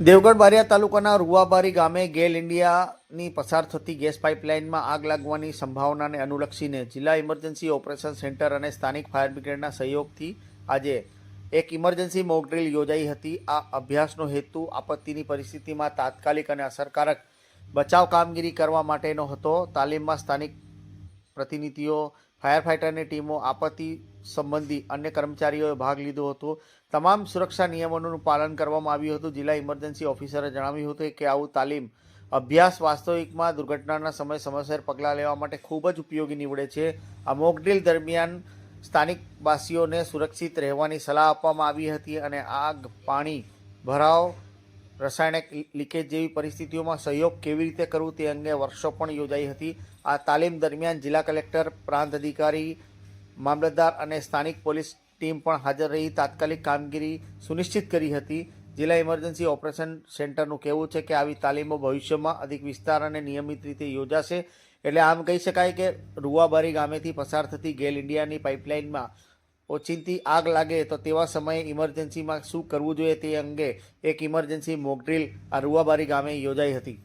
દેવગઢ બારિયા તાલુકાના રૂવાબારી ગામે ગેલ ઇન્ડિયાની પસાર થતી ગેસ પાઇપલાઇનમાં આગ લાગવાની સંભાવનાને અનુલક્ષીને જિલ્લા ઇમરજન્સી ઓપરેશન સેન્ટર અને સ્થાનિક ફાયર બ્રિગેડના સહયોગથી આજે એક ઇમરજન્સી મોક ડ્રીલ યોજાઈ હતી. આ અભ્યાસનો હેતુ આપત્તિની પરિસ્થિતિમાં તાત્કાલિક અને અસરકારક બચાવ કામગીરી કરવા માટેનો હતો. તાલીમમાં સ્થાનિક પ્રતિનિધિઓ, ફાયર ફાઇટરની ટીમો, આપત્તિ સંબંધી અન્ય કર્મચારીઓએ ભાગ લીધો હતો. તમામ સુરક્ષા નિયમોનું પાલન કરવામાં આવ્યું હતું. જિલ્લા ઇમરજન્સી ઓફિસરે જણાવ્યું હતું કે આવું તાલીમ અભ્યાસ વાસ્તવિકમાં દુર્ઘટનાના સમયે સમયસર પગલાં લેવા માટે ખૂબ જ ઉપયોગી નીવડે છે. આ મોક ડ્રીલ દરમિયાન સ્થાનિક વાસીઓને સુરક્ષિત રહેવાની સલાહ આપવામાં આવી હતી અને આગ, પાણી ભરાવ, રાસાયણિક લીકેજ જેવી પરિસ્થિતિઓમાં સહયોગ કેવી રીતે કરવું તે અંગે વર્કશોપ પણ યોજાઈ હતી. આ તાલીમ દરમિયાન જિલ્લા કલેક્ટર, પ્રાંત અધિકારી, મામલતદાર અને સ્થાનિક પોલીસ ટીમ પણ હાજર રહી તાત્કાલિક કામગીરી સુનિશ્ચિત કરી હતી. જિલ્લા ઇમરજન્સી ઓપરેશન સેન્ટરનું કહેવું છે કે આવી તાલીમો ભવિષ્યમાં અધિક વિસ્તાર અને નિયમિત રીતે યોજાશે. એટલે આમ કહી શકાય કે રૂવાબારી ગામેથી પસાર થતી ગેલ ઇન્ડિયાની પાઇપલાઇનમાં ઓચિંતી આગ લાગે તો તેવા સમયે ઇમરજન્સીમાં શું કરવું જોઈએ તે અંગે એક ઇમરજન્સી મોક ડ્રીલ આ રૂવાબારી ગામે યોજાઈ હતી.